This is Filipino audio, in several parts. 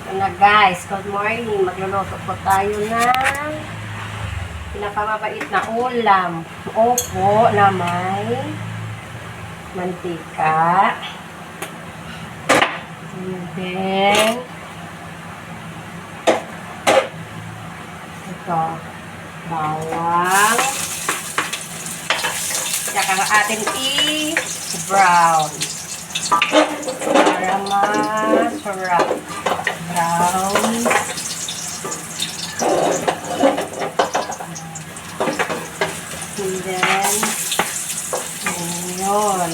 Ito na guys, good morning. Magluluto po tayo ng pinakamabait na ulam. Opo na may mantika. And then, ito, bawang. Saka atin i-brown. Para masarap. Brown. And then, onion.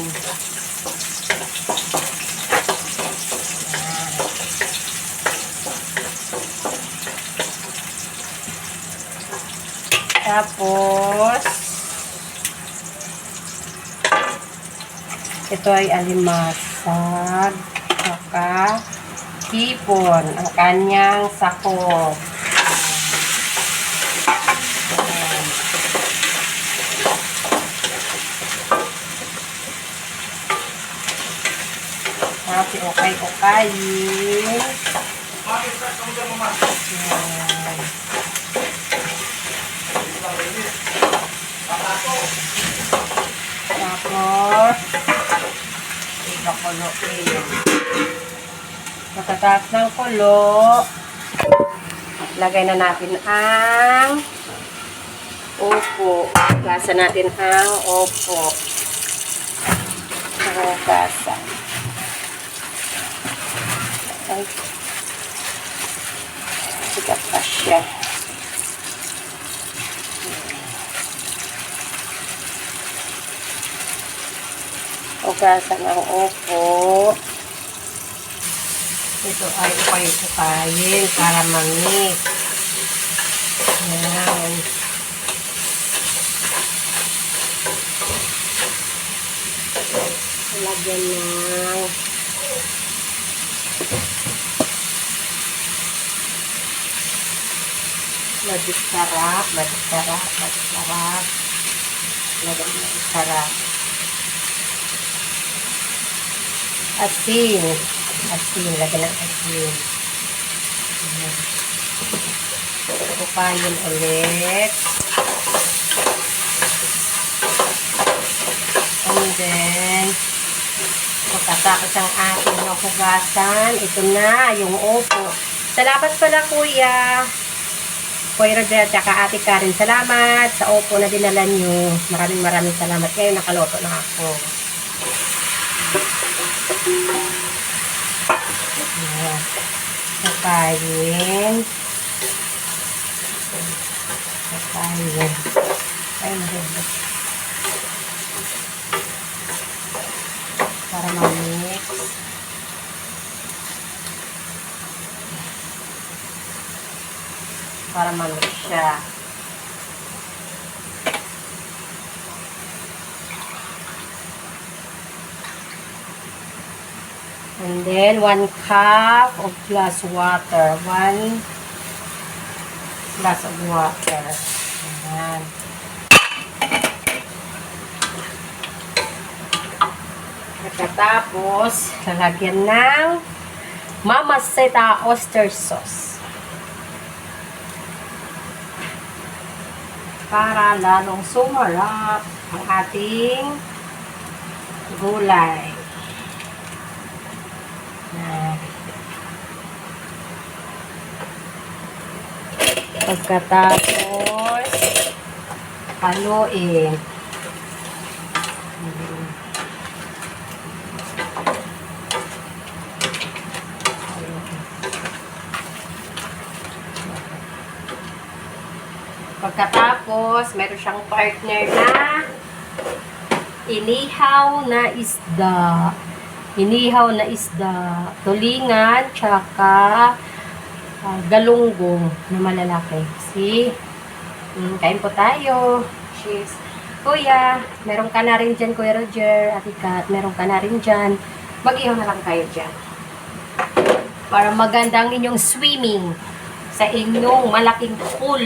Tapos, ito ay alimasag, saka hipon, ang kanyang sakop. Tapos, okay-okayin. Tapos, ikakuloyin. Pagkatapos ng kulo, lagay na natin ang upo. Gasa natin ang upo. Gasa. Ay. Sikat pa siya. Ugasan ang upo. Ito ay ukay-ukayin para ma-mix. Ayan. Lagyan ng madisarap. Lagyan ng sarap. Asin. Lagyan ng asin. Upayin ulit. And then, pagkatapos ang ating hugasan, ito na, yung upo. Salamat pala, Kuya. Kuya Roger, tsaka Ate Karen, salamat sa upo na dinala nyo. Maraming salamat. Ngayon, nakaloto na ako. Ayan. Pakayin. Ay, mahirap. Para ma-mix. Para ma-mix siya. And then, 1 cup of glass water. 1 glass of water. Ayan. Pagkatapos, lalagyan ng Mamacita oyster sauce. Para lalong sumarap ang ating gulay. Pagkatapos, haluin. Pagkatapos, meron siyang partner na inihaw na isda. Tulingan, tsaka galunggong na malalaki. See? Kain po tayo. Cheers. Kuya, meron ka na rin dyan, Kuya Roger. Ate Kat, meron ka na rin dyan. Mag-ihaw na lang kayo dyan. Para maganda ang inyong swimming sa inyong malaking pool.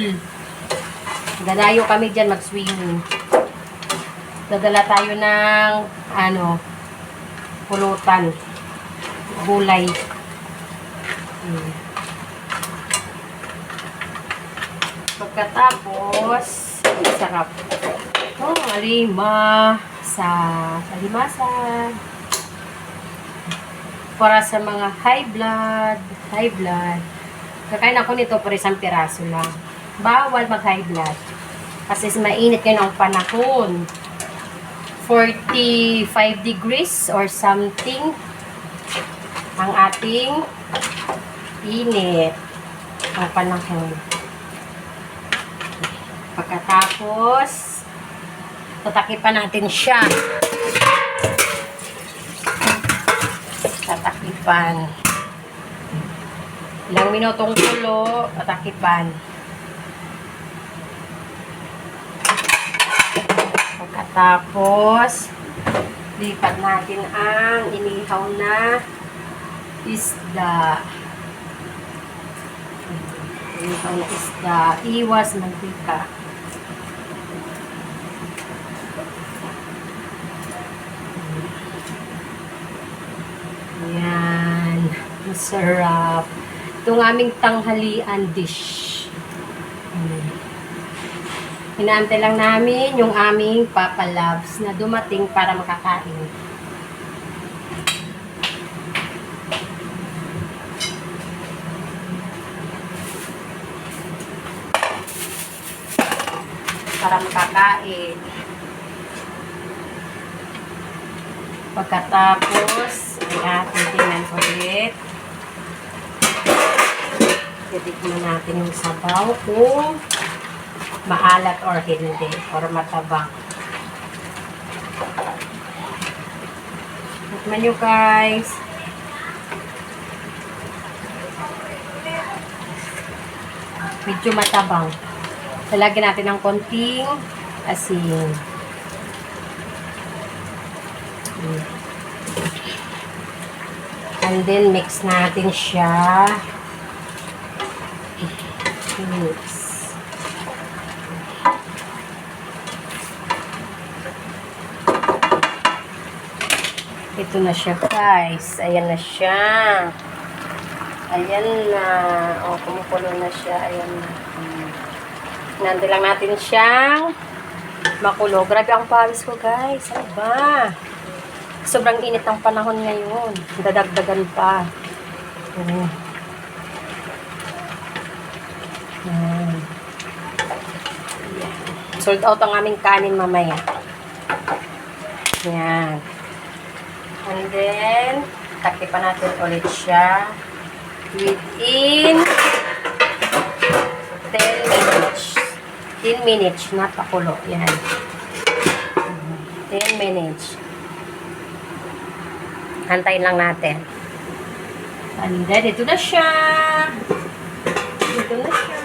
Dalayo kami dyan mag-swimming. Dadala tayo ng pulutan. Gulay. Pagkatapos, sarap. Oh, alima sa limasan. Para sa mga high blood. Kakain ako nito por isang piraso lang. Bawal mag high blood. Kasi mainit ngayon ang panahon. 45 degrees or something ang ating init ang panahon. Pagkatapos, tatakipan natin siya. Tatakipan. Ilang minutong kulo, tatakipan. Pagkatapos, lipat natin ang inihaw na isda. Inihaw na isda. Iwas mantika. Yan. Masarap. Itong aming tanghalian dish. Inaantay lang namin yung aming Papa Loves na dumating para makakain. Para makakain. Pagkatapos, ay ating tingnan ulit. Titikman natin yung sabaw kung maalat or hindi, or matabang. Tikman nyo guys. Medyo matabang. Lalagyan natin ng konting asin. And then mix natin siya. Mix. Ito na siya guys. Ayan na siya. Ayan na. O, kumukulo na siya. Ayan na. Nandun lang natin siyang makulo. Grabe ang pawis ko guys. Ano ba? Sobrang init ang panahon ngayon. Dadagdagan pa. Yan. Sold out ang aming kanin mamaya. Yan. And then, takipan natin ulit siya. Within 10 minutes. 10 minutes, not pakulo. Yan. 10 minutes. Hantayin lang natin. And then, ito na siya. Ito na siya.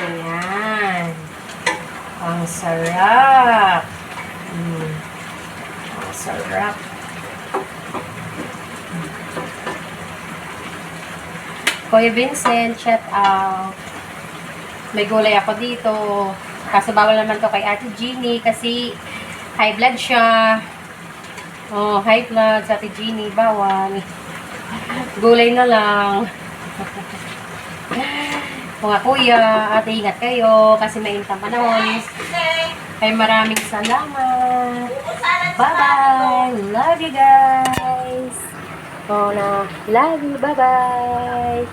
Ayan. Ang sarap. Ang sarap. Kuya Vincent, shout out. May gulay ako dito. Kaso bawal naman to kay Ate Jeannie kasi high blood siya. Oh, high blood sa Ate Jeannie. Bawal. Gulay na lang. Mga kuya, ate ingat kayo kasi mainit ang panahon. Ay maraming salamat. Bye-bye. Love you guys. Oh, na. Love you. Bye-bye.